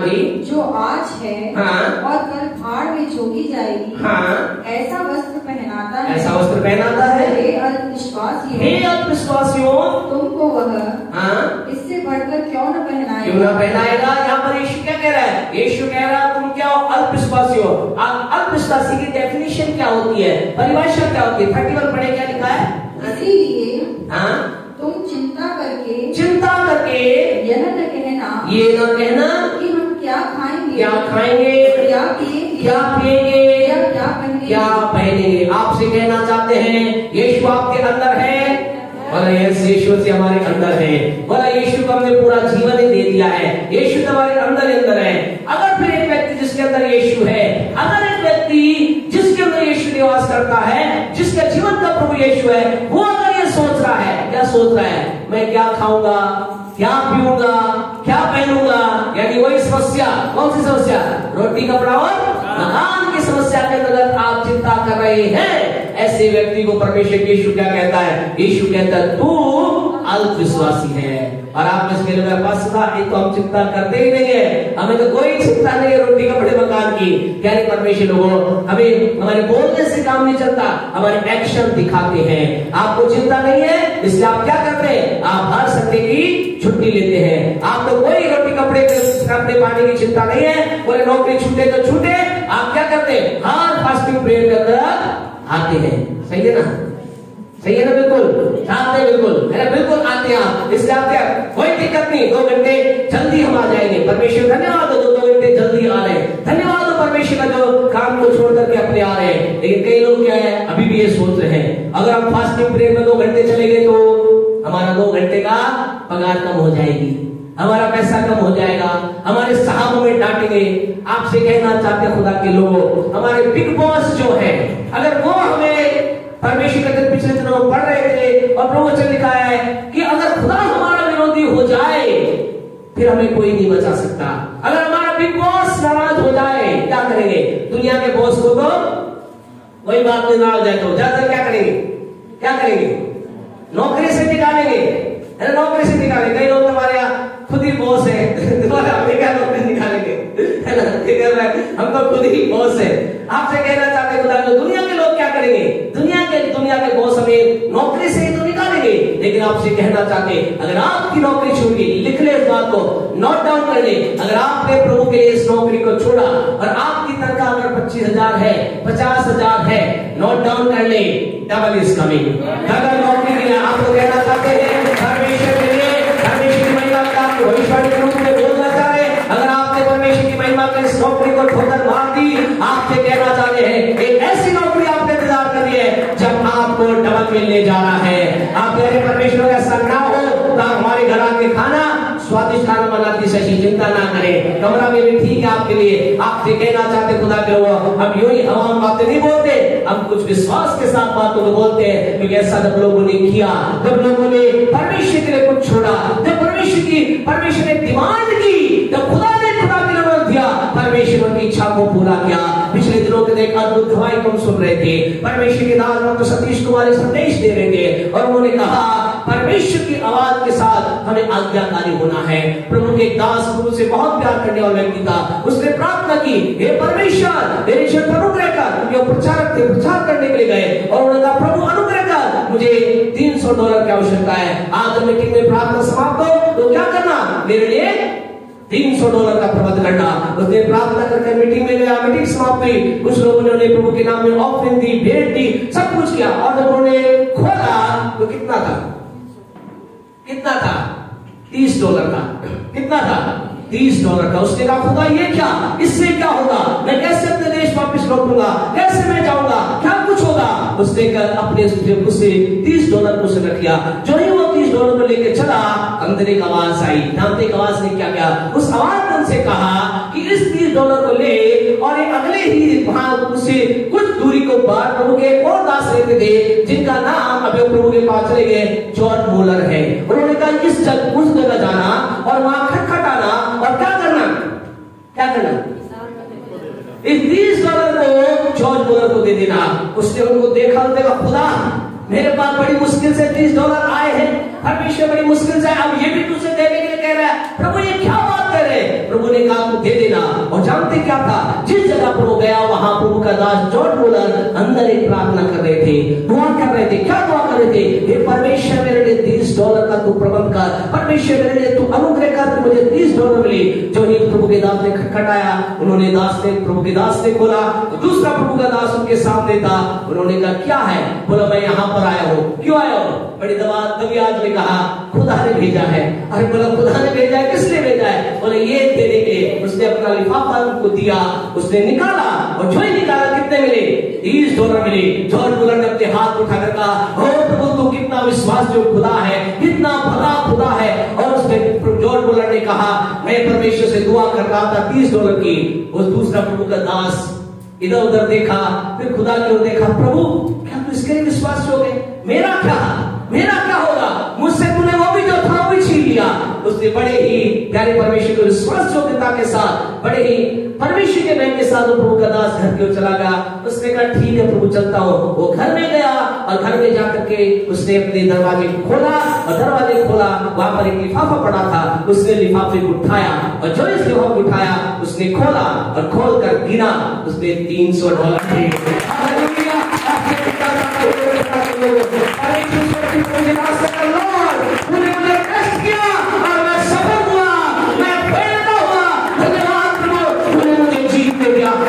जो आज है हाँ, और कल भाड़ में झोंकी जाएगी, हाँ, ऐसा वस्त्र पहनाता है। ऐसा वस्त्र पहनाता है। हे अल्पविश्वासियों, हे अल्पविश्वासियों, तुमको वह हाँ, इससे बढ़कर क्यों न पहनाएगा? क्यों ना पहनाएगा? यहाँ पर यीशु क्या कह रहा है? यीशु कह रहा है तुम क्या हो? अल्पविश्वासी हो। अल्पविश्वासी की डेफिनेशन क्या होती है, परिभाषा क्या होती है? 31 पढ़े, क्या लिखा है? इसीलिए हाँ, तुम चिंता करके यह न कहना कि हम क्या खाएंगे, क्या खाएंगे, क्या पिएंगे, क्या पिएंगे, या क्या पहनेंगे, क्या पहनेंगे। आपसे कहना चाहते हैं यीशु आपके अंदर है, बोला यीशु से हमारे अंदर है, बोला यीशु को हमने पूरा जीवन ही दे दिया है, यीशु हमारे अंदर है। अगर फिर एक व्यक्ति जिसके अंदर यीशु है, अगर एक व्यक्ति जिसके अंदर यीशु निवास करता है, जिसका जीवन का प्रभु यीशु है, वो अगर ये सोच रहा है, क्या सोच रहा है? मैं क्या खाऊंगा, क्या पीऊंगा, क्या पहनूंगा, यानी वही समस्या। कौन सी समस्या? रोटी कपड़ा और मकान की समस्या के अंतर्गत आप चिंता कर रहे हैं। ऐसे व्यक्ति को परमेश्वर यीशु क्या कहता है? यीशु कहता है तू अल्पविश्वासी है। और आप इसके लिए मेरे पास सुना, एक तो हम चिंता करते ही नहीं है, हमें तो कोई चिंता नहीं है रोटी कपड़े मकान की। क्या परमेश्वर लोगों, हमें हमारे बोलने से काम नहीं चलता, हमारे एक्शन दिखाते हैं। आपको चिंता नहीं है, इसलिए आप क्या करते हैं? आप हर संडे की छुट्टी लेते हैं। आपको कोई रोटी कपड़े पानी की चिंता नहीं है, बोले नौकरी छूटे तो छूटे, आप क्या करते हैं? हर फास्टिंग प्रेयर के अंदर आते हैं। सही है ना? सही है ना? बिल्कुल आते हैं, बिल्कुल आते हैं आप। इसलिए आप क्या, कोई दिक्कत नहीं, 2 घंटे जल्दी हम आ जाएंगे। परमेश्वर धन्यवाद हो, 2 घंटे जल्दी आ रहे हैं। धन्यवाद हो परमेश्वर का जो काम को छोड़ करके अपने आ रहे हैं। लेकिन कई लोग क्या है, अभी भी ये सोच रहे हैं अगर हम फास्टिंग प्रेयर में 2 घंटे चले गए तो हमारा 2 घंटे का पगार कम हो जाएगी, हमारा पैसा कम हो जाएगा, हमारे साहब हमें डांटेंगे। आपसे कहना चाहते हैं खुदा के लोगों, हमारे बिग बॉस जो है, अगर वो हमें परमेश्वर के पिछले दिनों में पढ़ रहे थे और प्रभु वचन लिखा है कि अगर खुदा हमारा विरोधी हो जाए फिर हमें कोई नहीं बचा सकता। अगर हमारा बिग बॉस नाराज हो जाए क्या करेंगे? दुनिया के बॉस को तो वही बात में नाराज जाए तो ज्यादा क्या करेंगे? क्या करेंगे? नौकरी से निकालेंगे, नौकरी से निकालेंगे। कई लोग हमारे यहाँ खुद ही बॉस है, तुम्हारा हमें क्या नौकरी निकालेंगे, है ना? हम तो खुद ही बॉस है। आपसे कहना चाहते हैं खुदा, दुनिया के लोग क्या करेंगे? दुनिया के बॉस हमें नौकरी से ही तो निकालेंगे। लेकिन आपसे कहना चाहते हैं अगर आपकी नौकरी छूट गई, लिख ले इस बात को, नोट डाउन कर ले। अगर आपने प्रभु के लिए इस नौकरी को छोड़ा और आपकी तनख्वाह अगर 25,000 है, 50,000 है, नोट डाउन कर ले, डबल इज कमिंग। डबल नौकरी के लिए आप लोग कहना चाहते हैं परमेश्वर के लिए, परमेश्वर की महिमा का भविष्यवाणी के रूप में बोलना चाह रहे। अगर आपने परमेश्वर की महिमा के इस नौकरी को ठोकर मार दी, आपसे कहना चाहते हैं एक ऐसी नौकरी आपने इंतजार कर रही है जब आपको डबल मिलने जा रहा है। आप कह रहे परमेश्वर ऐसा ना हो तो हमारे घर आके खाना स्वादिष्ट खाना बनाती शशि, चिंता ना करें, कमरा में भी ठीक है आपके लिए। आपसे कहना चाहते खुदा के लोग, हम यूं ही हवाम बातें नहीं बोलते, हम कुछ विश्वास के साथ बातों को बोलते हैं। क्योंकि ऐसा जब लोगों ने किया, जब लोगों ने परमेश्वर के लिए कुछ छोड़ा, जब परमेश्वर ने डिमांड की, जब खुदा ने खुदा के लिए दिया, परमेश्वर की इच्छा को पूरा किया। पिछले दिनों के एक अद्भुत गवाही को सुन रहे थे, परमेश्वर के दास डॉक्टर सतीश कुमार संदेश दे रहे थे और उन्होंने कहा परमेश्वर की आवाज के साथ हमें आज्ञाकारी होना है। प्रभु के दास प्रभु से बहुत प्यार करने वाला व्यक्ति था, उसने प्रार्थना की, हे परमेश्वर मेरे ईश्वर पर अनुग्रह कर। जो प्रचारक थे प्रचार करने के लिए गए और उन्होंने कहा प्रभु अनुग्रह कर, मुझे $300 की आवश्यकता है। आज मीटिंग में प्रार्थना समाप्त हो तो क्या करना, मेरे लिए $300 का प्रबंध करना। उसने प्रार्थना करके मीटिंग में गया, मीटिंग समाप्त हुई, कुछ लोगों ने प्रभु के नाम में ऑफरिंग दी, भेंट दी, सब कुछ किया। और जब उन्होंने खोला तो कितना था? कितना था? $30 का। कितना था? $30 का। उसने कहा खुदा ये क्या, इससे क्या होगा, मैं कैसे अपने देश वापस लौटूंगा, कैसे मैं जाऊंगा, क्या कुछ होगा। उसने अपने उसे $30 को उसने रख लिया। जो ही वो $30 को लेके चला, अंदर एक आवाज आई। जानते एक आवाज ने क्या किया? उस आवाज ने उनसे कहा कि इस $30 को ले और ये अगले ही वहां उससे कुछ दूरी को पार प्रभु के एक और दास रहते थे जिनका नाम अभी प्रभु के पास चले गए, जॉन मूलर है। उन्होंने कहा उस जगह जाना और वहां खटखटाना और क्या करना, क्या करना, इस $30 को जॉर्ज मूलर को दे देना। उसने उनको देखा, खुदा मेरे पास बड़ी मुश्किल से $30 आए हैं, परमेश्वर बड़ी मुश्किल से, अब ये भी तुझसे देने के लिए कह रहा है। प्रभु ये क्या बात कर रहे हैं? प्रभु ने कहा तू दे देना। और जानते क्या था, जिस जगह प्रभु गया वहां प्रभु का दास जॉर्ज मुलर अंदर एक प्रार्थना कर रहे थे, दुआ कर रहे थे। क्या दुआ कर रहे थे? हे परमेश्वर मेरे लिए $30 का तू प्रबंध कर, परमेश्वर मेरे लिए तू अनुग्रह कर, तू मुझे $30 मिले। जो ही प्रभु के दास ने खटखटाया, उन्होंने प्रभु के दास ने खोला, तो दूसरा प्रभु का दास उनके सामने था। उन्होंने कहा क्या है? बोला मैं यहाँ पर आया हूँ। क्यों आया हो? बड़ी दबियाज में कहा खुदा ने भेजा है। अरे बोला खुदा ने भेजा है, किसने भेजा है? बोले ये देने के। उसने अपना लिफाफा उनको दिया, उसने निकाला और जो ही निकाला कितने मिले? $30 मिले। जॉर्ज मुलर ने अपने हाथ उठाकर कहा ओ प्रभु तू कितना विश्वास जो खुदा है, कितना भला खुदा है। और उसने जॉर्ज मुलर ने कहा मैं परमेश्वर से दुआ कर रहा था $30 की। उस दूसरा प्रभु का दास इधर उधर देखा, फिर खुदा की ओर देखा, प्रभु क्या तू इसके लिए विश्वास योग्य? मेरा क्या होगा? मुझसे तूने वो भी जो था वो भी छीन लिया। उसने बड़े ही प्यारे परमेश्वर के विश्वास योग्यता के साथ, बड़े ही परमेश्वर के भय के साथ वो प्रभु का दास घर की ओर चला गया। उसने कहा ठीक है प्रभु चलता हूँ। वो घर में गया और घर में जाकर के उसने अपने दरवाजे को खोला और दरवाजे खोला, वहां पर एक लिफाफा पड़ा था। उसने लिफाफे को उठाया और जो इस लिफाफे को उठाया उसने खोला और खोल कर गिना, उसने $300 थे।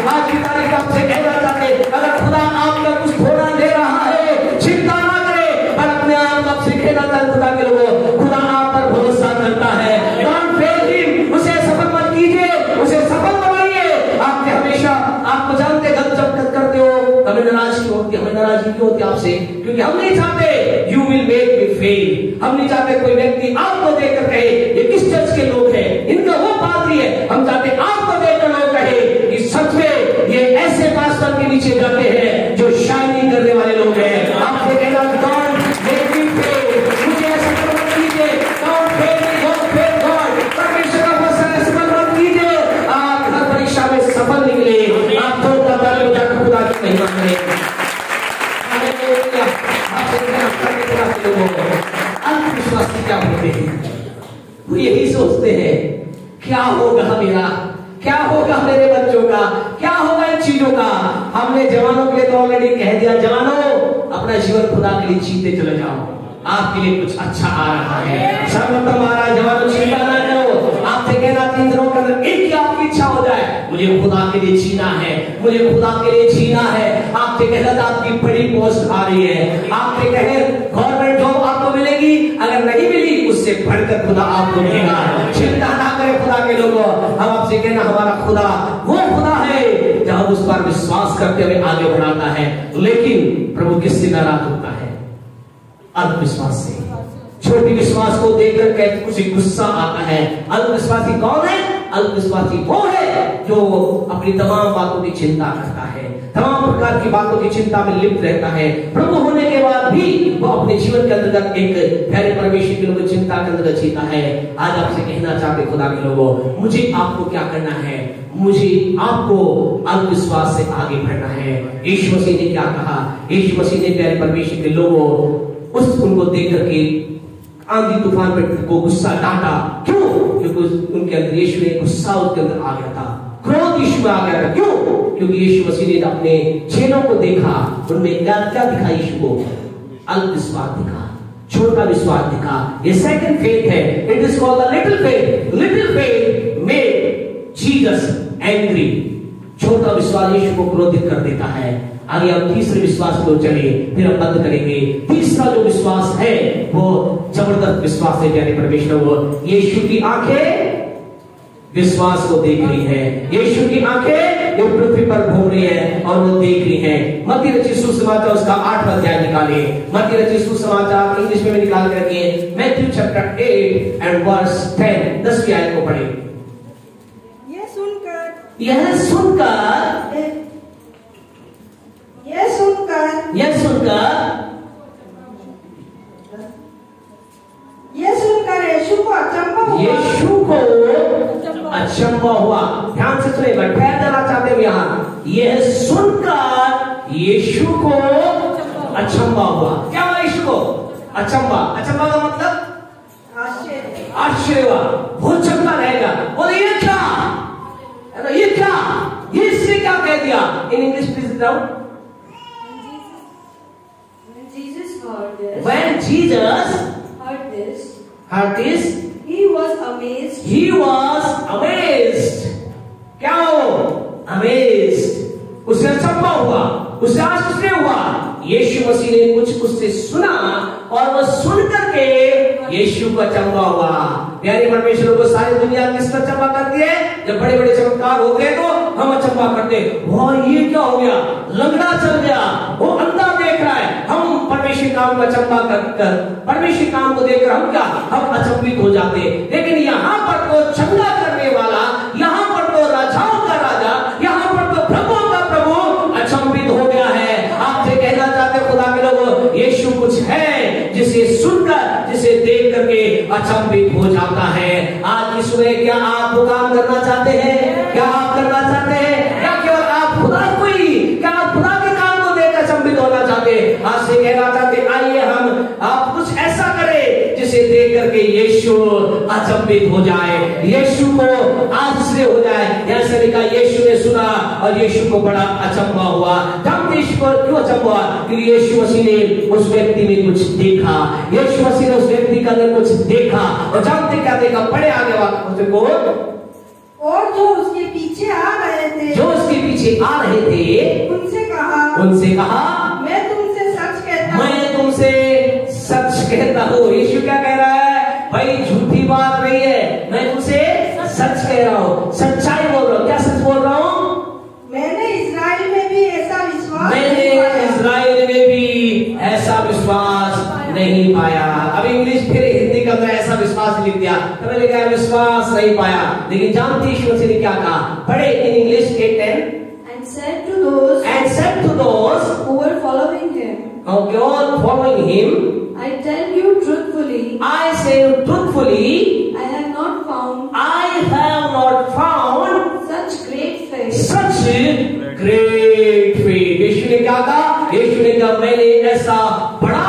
आज की तारीख आपसे कहना चाहते अगर खुदा आपका कुछ थोड़ा दे रहा है चिंता ना करे, पर अपने आप आपसे कहना चाहते खुदा के लोगों, खुदा आप पर भरोसा करता है। डोंट फेल हिम, उसे सफल मत कीजिए, उसे सफल बनाइए। आपके हमेशा आपको जानते गलत जब करते हो हमें नाराजगी क्यों होती आपसे? क्योंकि हम नहीं चाहते you will make me fail. हम नहीं चाहते कोई व्यक्ति आपको देखकर कहे ये किस चर्च के लोग हैं, इनका वो पादरी है। हम चाहते आपको देखकर लोग कहे कि सच में ये ऐसे पास्टर के नीचे जाते हैं जो शाइनिंग करने वाले लोग हैं। आपसे कहना डोंट मेक मी फेल, मुझे ऐसा मत कीजिए। Don't fail me, don't fail God. परमेश्वर का वचन ऐसा मत कीजिए। आप हर परीक्षा में सफल निकले, आप तो जाकर खुदा की महिमा करें। अंधविश्वासी क्या होते हैं? वो यही सोचते हैं क्या होगा मेरा, क्या होगा मेरे बच्चों का, क्या होगा इन चीजों का। हमने जवानों के लिए तो ऑलरेडी कह दिया, जवानों अपना जीवन खुदा के लिए जीते चले जाओ, आपके लिए कुछ अच्छा आ रहा है। सर्वोत्तम महाराज जवानों चिंता ना करो। आपसे कहना 3 दिनों के अंदर एक ही आपकी इच्छा हो जाए, मुझे खुदा के लिए जीना है, मुझे खुदा के लिए जीना है। आपसे कहना आपकी बड़ी पोस्ट आ रही है, आपसे कहे गवर्नमेंट जॉब आपको मिलेगी, अगर नहीं मिली उससे बढ़कर खुदा आपको मिलेगा। चिंता ना करें खुदा के लोगों। हम आपसे कहना हमारा खुदा वो खुदा है जब उस पर विश्वास करते हुए आगे बढ़ाता है। लेकिन प्रभु किससे नाराज होता है? अल्पविश्वास से। छोटी विश्वास को देखकर कहते कुछ गुस्सा आता है। अल्पविश्वासी कौन है? अल्पविश्वासी वो है जो अपनी तमाम बातों की चिंता करता है, तमाम प्रकार की बातों की चिंता में लिप्त रहता है। प्रभु होने के बाद भी वो अपने जीवन के अंतर्गत एक प्यारे परमेश्वर के लोगों चिंता के अंतर्गत जीता है। आज आपसे कहना चाहते खुदा के लोगों, मुझे आपको क्या करना है? मुझे आपको अल्पविश्वास से आगे बढ़ना है। यीशु मसीह ने क्या कहा? यीशु मसीह ने प्यारे परमेश्वर के लोगों उनको देख करके आंधी तूफान पे को गुस्सा डांटा। क्यों? क्योंकि उनके अंदर यीशु ने गुस्सा उसके अंदर आ गया था, क्रोध यीशु में आ गया था। क्यों? क्योंकि यीशु मसीह ने अपने चेलों को देखा, उनमें क्या दिखा? यीशु को अल्पविश्वास दिखा, छोटा विश्वास दिखा। ये सेकंड फेथ है, it is called the little faith. Little faith made Jesus angry. छोटा विश्वास यीशु को क्रोधित कर देता है। आगे हम तीसरे विश्वास को चलिए, फिर हम बंद करेंगे। तीसरा जो विश्वास है वो जबरदस्त विश्वास है प्यारे परमेश्वर। वो यीशु की आंखें विश्वास को देख रही है। यीशु की आंखें जो पृथ्वी पर घूम रही है और वो देख रही है। मत्ती रचित सुसमाचार उसका 8वां अध्याय निकालिए। मत्ती रचित सुसमाचार इंग्लिश में निकाल कर रखिए। मैथ्यू चैप्टर 8 एंड वर्स 10, 10वीं आयत को पढ़िए। यह सुनकर यीशु को अचंभा हुआ। ध्यान से सुनिएगा, ठहर जाना चाहते हैं यहाँ। यह सुनकर यीशु को अचंभा हुआ। क्या हुआ यीशु को? अचंभा। अचंभा का मतलब आश्चर्य हुआ, बहुत चंगा रहेगा। बोले ये क्या? In English please down. When Jesus heard this, When Jesus heard this, he was amazed. he was amazed. क्या हो? Amazed. उसे अचंभा हुआ, उसे आश्चर्य हुआ। यीशु मसीह ने कुछ उससे सुना और वो सुन करके यीशु को अचंभा हुआ। प्यारे परमेश्वर को सारी दुनिया किस पर अचंभा करती है? जब बड़े बड़े चमत्कार होते हैं तो हम अचंभा करते हैं, वाह ये क्या हो गया, लंगड़ा चल गया, वो अंधा देख रहा है। हम परमेश्वर काम को अचंभा कर परमेश्वर काम को देखकर हम अचंभित हो जाते हैं। लेकिन यहाँ पर तो चंगा करने वाला, यहाँ पर तो राजाओं का राजा, यहाँ पर तो प्रभुओं का प्रभु अचंभित हो गया है। आपसे कहना चाहते खुदा के लोगों, यीशु कुछ है जिसे सुनकर, जिसे देख करके अचंभित हो जाता है। आज की सुबह क्या आप वो काम करना चाहते हैं? क्या आप करना चाहते हैं? या केवल आप खुदा को ही, क्या आप खुदा के काम को देख अचंभित होना चाहते हैं? आज से कहना चाहते, आइए हम आप कुछ ऐसा करें जिसे देख करके यीशु अचंभित हो जाए, यीशु को आश्चर्य हो जाए। जैसे लिखा, यीशु ने सुना और यीशु को बड़ा अचंभा हुआ। जानते यीशु को क्यों अचंभा हुआ? क्योंकि यीशु मसीह ने उस व्यक्ति में कुछ देखा, यीशु मसीह ने उस व्यक्ति के अंदर कुछ देखा। और जानते क्या देखा? बड़े आगे बात को, और जो उसके पीछे आ रहे थे, जो उसके पीछे आ रहे थे, उनसे कहा, मैं तुमसे सच कहता हूँ। यीशु क्या कह रहा है? भाई झूठी बात नहीं है, मैं तुमसे सच कह रहा हूँ, सच्चाई बोल रहा हूँ। क्या सच बोल रहा हूँ? मैंने इजराइल में भी ऐसा विश्वास नहीं पाया। अब इंग्लिश फिर हिंदी का ऐसा विश्वास लिख दिया, तो मैंने कहा विश्वास नहीं पाया। लेकिन जानती यीशु मसीह ने क्या कहा? पढ़े in English 8:10, and said to those who were following him, okay, all following him, I tell you truthfully, I say truthfully, I have not found such great faith. यीशु ने क्या कहा? यीशु ने कहा मैंने ऐसा बड़ा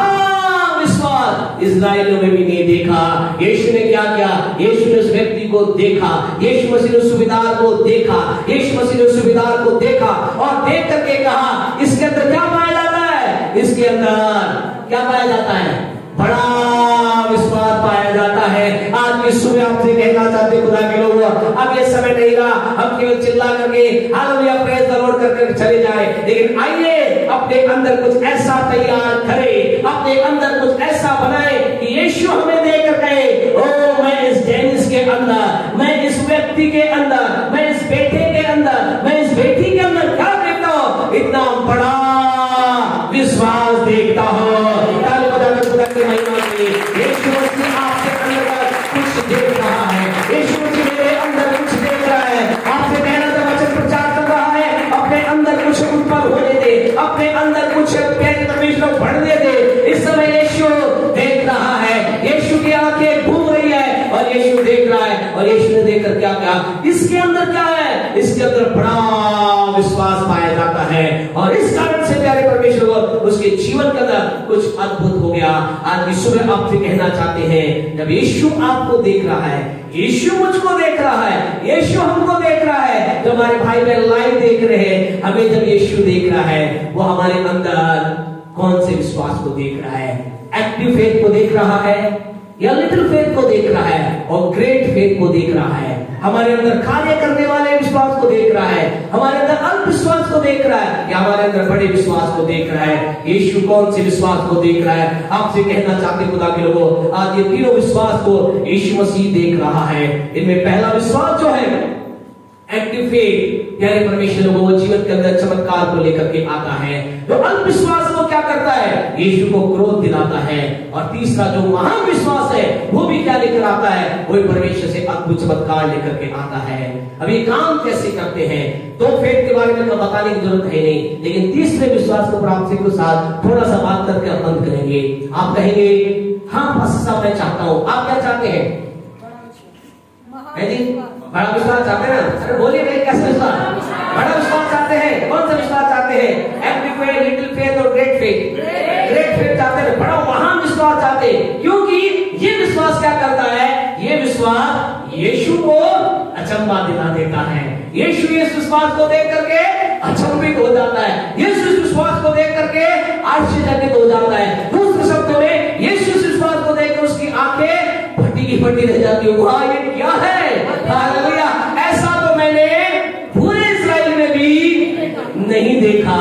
विश्वास इस्राएलियों में भी नहीं देखा। यीशु ने क्या किया? यीशु ने उस व्यक्ति को देखा, यीशु मसीह ने उस सुबेदार को देखा, यीशु मसीह ने उस सुबेदार को देखा और देख करके कहा इसके अंदर क्या पाया जाता है? इसके अंदर क्या पाया जाता है? बड़ा विश्वास पाया जाता है। आज की सुबह आपसे कहना चाहते खुदा के लोगों, अब ये समय नहीं रहा हम केवल चिल्ला करके हालेलुया प्रेज द लॉर्ड करके चले जाए। लेकिन आइए अपने अंदर कुछ ऐसा तैयार करें, अपने अंदर कुछ ऐसा बनाए कि यीशु हमें देकर कहे, ओ मैं इस डेनिस के अंदर, मैं इस व्यक्ति के अंदर, मैं इस बेटे के अंदर, मैं इस बेटी के अंदर क्या देखता हूं? इतना बड़ा विश्वास देखता हूं। महिमा के यीशु मसीह आपके अंदर कुछ देख रहा है, यीशु मसीह मेरे अंदर कुछ देख रहा है। आपसे कहना था वचन प्रचार कर रहा है, अपने अंदर कुछ उत्पन्न होने दे, अपने अंदर कुछ प्यारे परमेश्वर बढ़ने दे। इस समय यीशु देख रहा है, यीशु की आंखें घूम रही है और यीशु देख रहा है। और यीशु ने देखकर क्या कहा? इसके अंदर क्या है? इसके अंदर बड़ा विश्वास पाया जाता है और इस कारण से प्यारे परमेश्वर को उसके जीवन के अंदर कुछ अद्भुत हो गया। आज की सुबह आपसे कहना चाहते हैं, जब यीशु आपको देख रहा है, यीशु मुझको देख रहा है, यीशु हमको देख रहा है, जो हमारे भाई बहन लाइव देख रहे हैं, हमें जब यीशु देख रहा है, वो हमारे अंदर कौन से विश्वास को देख रहा है? एक्टिव फेथ को देख रहा है या लिटिल फेथ को देख रहा है और ग्रेट फेथ को देख रहा है? हमारे अंदर कार्य करने वाले विश्वास को देख रहा है, हमारे अंदर अल्प विश्वास को देख रहा है या हमारे अंदर बड़े विश्वास को देख रहा है? यीशु कौन से विश्वास को देख रहा है? आपसे कहना चाहते खुदा के लोगों, आज ये तीनों विश्वास को यीशु मसीह देख रहा है। इनमें पहला विश्वास जो है एक्टिव फेथ, प्यारे परमेश्वर को वो जीवन के अंदर चमत्कार को लेकर के आता है। जो अल्प विश्वास वो क्या करता है? यीशु को क्रोध दिलाता है। और तीसरा जो महान विश्वास है वो भी क्या लेकर आता है? वो परमेश्वर से अद्भुत चमत्कार लेकर के आता है। अब ये काम कैसे करते हैं? दो फेथ के बारे में तो बताने की जरूरत है नहीं, लेकिन तीसरे विश्वास को प्राप्ति के साथ थोड़ा सा बात करके हम बंद करेंगे। आप कहेंगे हाँ पास्टर साहब मैं चाहता हूँ। आप क्या चाहते हैं? बड़ा विश्वास चाहते हैं ना? अरे बोलिए नहीं, कैसे विश्वास? बड़ा विश्वास चाहते हैं। कौन सा विश्वास चाहते हैं? एक्टिव फेथ, लिटिल फेथ और ग्रेट फेथ। ग्रेट फेथ चाहते हैं, बड़ा महान विश्वास चाहते हैं, क्योंकि ये विश्वास क्या करता है? ये विश्वास यीशु को अचंभा दिला देता है। यीशु इस विश्वास को देख करके अचंभित हो जाता है। यीशु इस विश्वास को देख करके आश्चर्यचकित हो जाता है। दूसरे शब्दों में यीशु इस विश्वास को देखकर उसकी आंखें फटी की फटी रह जाती है। वाह, ये क्या है? हालेलुया! ऐसा तो मैंने पूरे इस्राएल में भी नहीं देखा।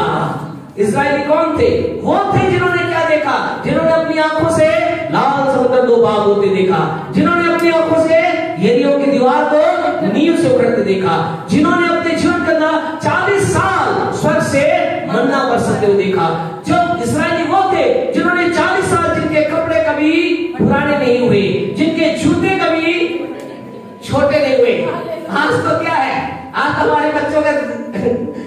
इस्राएली कौन थे? वो थे जिन्होंने क्या देखा? जिन्होंने अपनी आंखों से लाल समुद्र दो भाग होते देखा, जिन्होंने अपनी आंखों से यरीहो की दीवार को नींव से उखड़ते देखा, जिन्होंने अपने जीवन के अंदर 40 साल स्वर्ग से मन्ना बरसते हुए देखा। जो इस्राएली वो थे जिन्होंने 40 साल जिनके कपड़े कभी पुराने नहीं हुए, जिनके जूते कभी छोटे नहीं हुए। आज तो क्या है, आज हमारे बच्चों का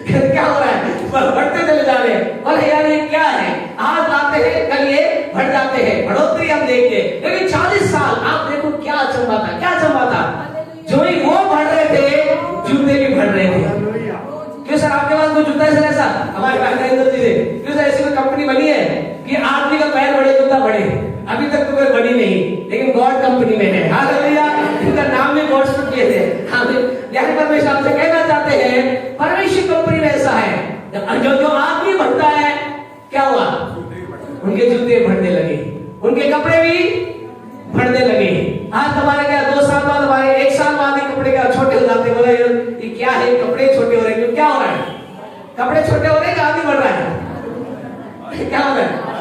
क्या हो रहा है, बढ़ते चले जा रहे हैं। और यार ये क्या है, आज आते हैं कल ये बढ़ जाते हैं, बढ़ोतरी हम देखते हैं। लेकिन 40 साल आप देखो क्या अचंभा था, क्या अचंभा था। जो ही वो बढ़ रहे थे, जूते भी बढ़ रहे थे। क्यों सर आपके पास कोई जूता है सर? ऐसा हमारे पास नरेंद्र जी से क्यों सर ऐसी कोई कंपनी बनी है कि आदमी का पैर बढ़े जूता बढ़े? अभी तक तो कोई बनी नहीं, लेकिन गॉड कंपनी में है। हालेलुया! इनका नाम भी गॉड से किए थे। यानी परमेश्वर आपसे कहना चाहते हैं परमेश्वर कंपनी में ऐसा है, जो आदमी बढ़ता है क्या हुआ? उनके जूते बढ़ने लगे, उनके कपड़े भी बढ़ने लगे। आज हमारे क्या 2 साल बाद, हमारे 1 साल बाद ही कपड़े क्या छोटे हो जाते। बोले ये क्या है, कपड़े छोटे हो रहे हैं? क्या हो रहा है? कपड़े छोटे हो रहे हैं, आदमी बढ़ रहा है? क्या हो रहा है?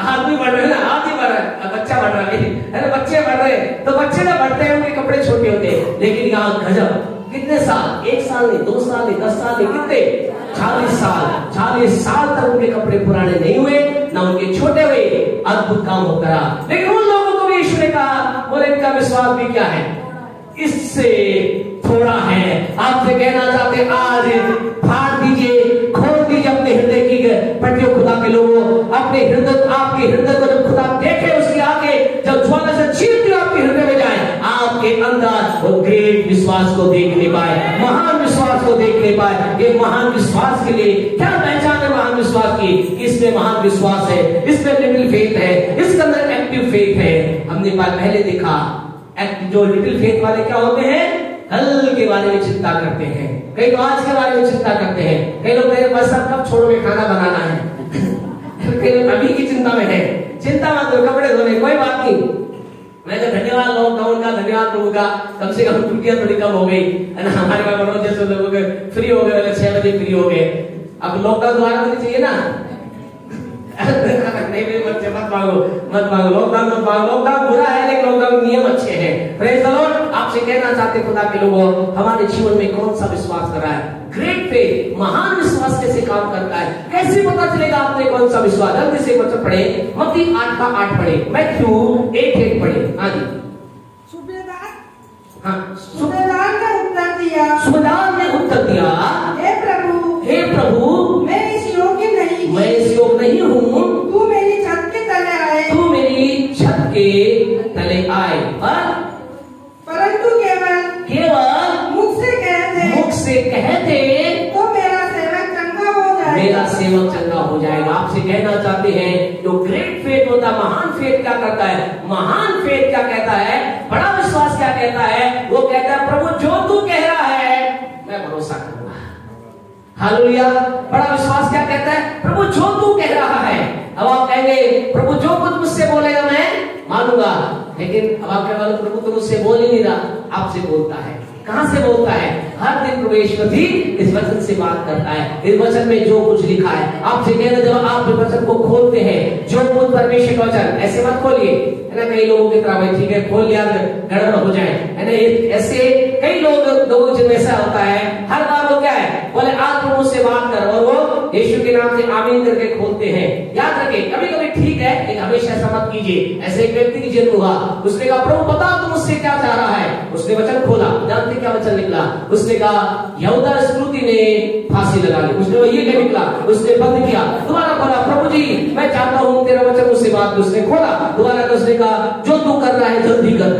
आदमी बढ़ रहे हैं ना, आदमी बढ़ रहा है, बच्चा बढ़ रहा है। अरे बच्चे बढ़ रहे हैं तो बच्चे ना बढ़ते हैं, उनके कपड़े छोटे होते हैं। लेकिन यहाँ गजब, कितने साल, 1 साल नहीं, 2 साल नहीं, 10 साल नहीं, कितने 40 साल, 40 साल तक उनके कपड़े पुराने नहीं हुए, ना उनके छोटे हुए। अद्भुत काम हो करा। लेकिन उन लोगों को भी यीशु ने कहा, बोले इनका विश्वास भी क्या है, इससे थोड़ा है। आपसे कहना चाहते आज फाड़ दीजिए, खोल दीजिए अपने हृदय की पट्टियों। खुदा के लोगों, अपने हृदय, आपके हृदय को जब खुदा देखे, उसके आगे जब ज्वाला से चीरती आपके हृदय में जाए, आपके अंदर वो ग्रेट विश्वास को देखने पाए, महान विश्वास को देखने पाए। ये महान विश्वास के लिए क्या पहचान है महान विश्वास की? इसमें महान विश्वास है, इसमें लिटिल फेथ है, इसके अंदर एक्टिव फेथ है। हमने पहले देखा जो लिटिल फेथ वाले क्या होते हैं, कल के बारे में चिंता करते हैं, कई तो आज के बारे में चिंता करते हैं। कई लोग मेरे बस अब कब छोड़ोगे, खाना बनाना है। कई लोग अभी की चिंता में है, चिंता मत करो, कपड़े धोने कोई बात नहीं। मैं तो धन्यवाद लॉकडाउन का, धन्यवाद प्रभु का, कम से कम छुट्टियां थोड़ी कम हो गई है ना। हमारे पास मनोज जैसे लोगों के फ्री हो गए, 6 बजे फ्री हो गए। अब लॉकडाउन दोबारा तो नहीं चाहिए ना। नहीं मत मांगो लॉकडाउन मत मांगो। लॉकडाउन बुरा है लेकिन लॉकडाउन नियम अच्छे हैं। Praise the Lord. आपसे कहना चाहते खुदा के लोगों, हमारे जीवन में कौन सा विश्वास कर रहा है? ग्रेट फेथ, महान विश्वास कैसे काम करता है? कैसे पता चलेगा आपने कौन सा विश्वास? जल्दी से बच्चों पढ़े, मत्ती 8:8 पढ़े, मैथ्यू 8:8 पढ़े। हाँ जी, सूबेदार हाँ, सूबेदार ने उत्तर दिया, सूबेदार ने उत्तर दिया, हे प्रभु, हे प्रभु, मैं इस योग्य नहीं, मैं इस योग्य नहीं हूँ, तू मेरी छत के तले आए, तू मेरी छत के तले आए, परंतु केवल मुख से कहते तो मेरा सेवक चंगा हो जाएगा। मेरा सेवक चंगा हो जाएगा। आपसे कहना चाहते हैं जो ग्रेट फेथ होता है, महान फेथ क्या करता है? महान फेथ क्या कहता है? बड़ा विश्वास क्या कहता है? वो कहता है प्रभु जो तू कह रहा है मैं भरोसा करूंगा। हालेलुया। बड़ा विश्वास क्या कहता है? प्रभु जो तू कह रहा है। अब आप कहेंगे प्रभु जो कुछ मुझसे बोलेगा मैं मानूंगा, लेकिन अब आप कहेंगे प्रभु तो मुझसे बोल ही नहीं रहा, आपसे बोलता है। कहां से बोलता है? हर दिन प्रभु यीशु मसीह इस वचन से बात करता है। इस वचन में जो कुछ लिखा है, आपसे कहना जब आप इस वचन को खोलते हैं, जो कुछ परमेश्वर का वचन, ऐसे मत खोलिए है ना। कई लोगों की तरह ठीक है खोल लिया गड़बड़ हो जाए है ना। ऐसे कई लोगों जिनमें ऐसा होता है, हर बार वो क्या है बोले आज प्रभु से बात कर, और वो यीशु के नाम से आमीन करके खोलते हैं। याद रखें कभी कभी ठीक है लेकिन हमेशा ऐसा मत कीजिए। ऐसे एक व्यक्ति की जन्म हुआ, उसने कहा प्रभु बताओ तुम मुझसे क्या चाह रहा है। उसने वचन खोला, जानते क्या वचन निकला? उसने कहा यहूदा इस्करियोती ने फांसी लगा ली। उसने ये क्या निकला? उसने बंद किया, दोबारा खोला, प्रभु जी मैं चाहता हूँ तेरा वचन मुझसे बात। उसने खोला, दोबारा उसने कहा जो तू कर रहा है जल्दी कर।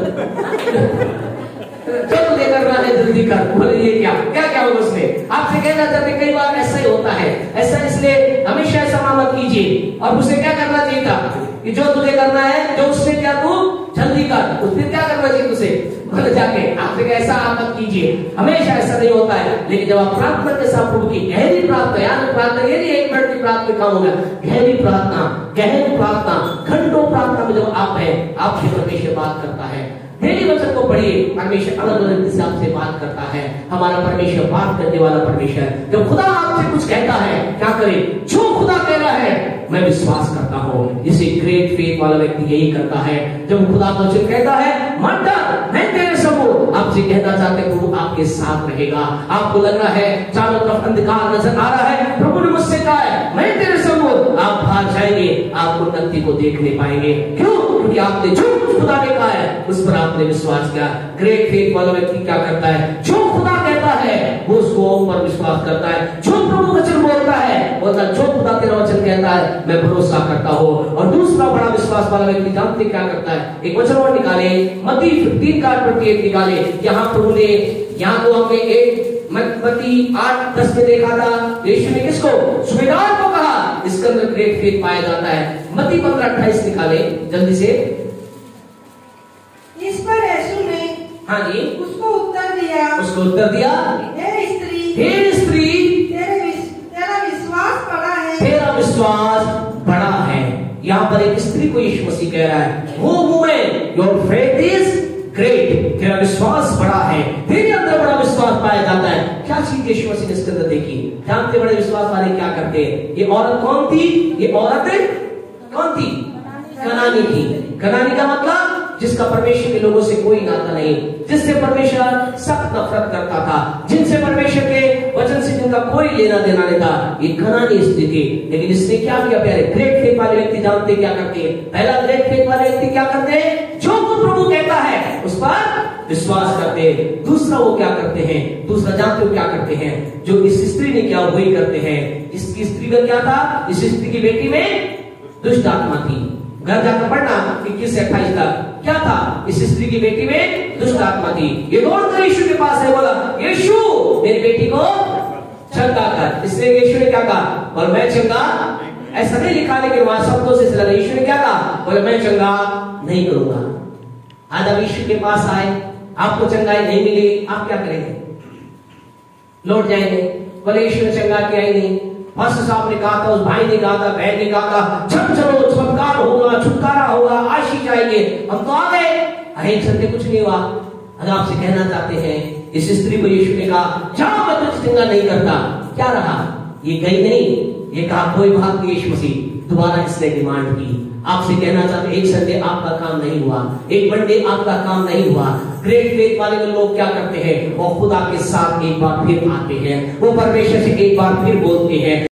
जो तुझे करना है जल्दी कर। बोले ये क्या क्या क्या होगा? उसने आपसे कहना चाहते कई बार ऐसा ही होता है। ऐसा इसलिए हमेशा ऐसा मत कीजिए। और उसे क्या करना चाहिए था कि जो तुझे करना है, जो उसने क्या तू जल्दी कर। उसने क्या करना चाहिए तुझे? बोले जाके आपसे ऐसा आप मत कीजिए, हमेशा ऐसा नहीं होता है। लेकिन जब आप प्रार्थना के साथ प्रभु की गहरी प्रार्थना, यानी प्रार्थना ये नहीं 1 मिनट की प्रार्थना काम होगा, गहरी प्रार्थना, गहरी प्रार्थना, घंटों प्रार्थना में जब आप है, आपसे परमेश्वर बात करता है। डेली वचन को पढ़िए, परमेश्वर अलग अलग रीति से आपसे बात करता है। हमारा परमेश्वर बात करने वाला परमेश्वर। जब खुदा आपसे कुछ कहता है, क्या करें? जो खुदा कह रहा है मैं विश्वास करता हूँ। इसे ग्रेट फेथ वाला व्यक्ति यही करता है। जब खुदा का वचन कहता है मत डर, मैं तेरे संग हूं, आपसे कहना चाहते हैं प्रभु आपके साथ रहेगा। आपको लग रहा है चारों तरफ अंधकार नजर आ रहा है, प्रभु ने मुझसे कहा है मैं तेरे संग हूं, आप बाहर जाएंगे, आप उन्नति को देख नहीं पाएंगे। क्यों? क्योंकि आपने जो कुछ खुदा ने कहा है उस पर आपने विश्वास किया। ग्रेट फेथ वाला व्यक्ति क्या करता है? जो खुदा कहता है वो उसको पर विश्वास करता है। जो प्रभु वचन बोलता है बोलता है, जो खुदा तेरा वचन कहता है मैं भरोसा करता हूँ। और दूसरा बड़ा विश्वास वाला व्यक्ति जानते क्या करता है? एक वचन और निकाले, मत्ती 3:28 निकाले। यहाँ प्रभु ने, यहाँ तो हमने एक मत्ती 8:10 में देखा था, यीशु ने किसको? सुबेदार को कहा। इसके अंदर ग्रेट फेथ पाया जाता है। मत्ती 15:28 निकाले जल्दी से। इस पर यीशु ने हाँ जी, उसको उत्तर दिया, हे स्त्री, तेरा विश्वास बड़ा है, तेरा विश्वास बड़ा है। यहाँ पर एक स्त्री को यीशु मसीह कह रहा है, वो woman your faith is great, तेरा विश्वास बड़ा है, तेरे अंदर बड़ा विश्वास पाया जाता है। क्या चीज यीशु मसीह ने इसके अंदर देखी? जानते बड़े विश्वास वाले क्या करते हैं? ये औरत कौन थी? ये औरत कौन थी? कनानी थी। कनानी का मतलब जिसका परमेश्वर के लोगों से कोई नाता नहीं, जिससे परमेश्वर सख्त नफरत करता था, जिनसे परमेश्वर के वचन से जिनका कोई लेना देना नहीं था, ये कनानी स्त्री थी। लेकिन इसने क्या किया प्यारे? ग्रेट फेथ वाले व्यक्ति जानते क्या करते हैं? पहला ग्रेट फेथ वाले व्यक्ति क्या करते हैं? जो कुछ प्रभु कहता है उस पर विश्वास करते हैं। दूसरा वो क्या करते हैं? दूसरा जानते हो क्या करते हैं? जो इस स्त्री ने किया वही करते हैं। इसकी स्त्री में क्या था? इस स्त्री की बेटी में दुष्ट आत्मा थी। घर जाकर पढ़ना 21 से 28 तक। क्या था? इस स्त्री की बेटी में दुष्ट आत्मा थी। ये दौड़कर यीशु के पास है, बोला यीशु मेरी बेटी को चंगा कर। इसलिए यीशु ने क्या कहा? और मैं चंगा, ऐसा नहीं लिखा लेकिन वहां शब्दों से लगा। यीशु ने क्या कहा? बोले मैं चंगा नहीं करूंगा। आज आप यीशु के पास आए, आपको चंगाई नहीं मिली, आप क्या करेंगे? लौट जाएंगे? बोले यीशु ने चंगा किया ही नहीं। पास्टर साहब ने कहा था, उस भाई ने कहा था, बहन ने कहा था, चलो चमत्कार होगा, छुटकारा होगा, आशीष आएंगे, हम तो आ गए। अरे सत्य कुछ नहीं हुआ। अगर आपसे कहना चाहते हैं, इस स्त्री को यीशु ने कहा जाओ मैं तुझे चंगा नहीं करता, क्या रहा? ये गई नहीं, ये कहा कोई बात नहीं। यीशु मसीह दोबारा इसने डिमांड की। आपसे कहना चाहते एक संडे आपका काम नहीं हुआ, एक मंडे आपका काम नहीं हुआ। ग्रेट फेथ वाले लोग क्या करते हैं? वो खुदा के साथ एक बार फिर आते हैं, वो परमेश्वर से एक बार फिर बोलते हैं।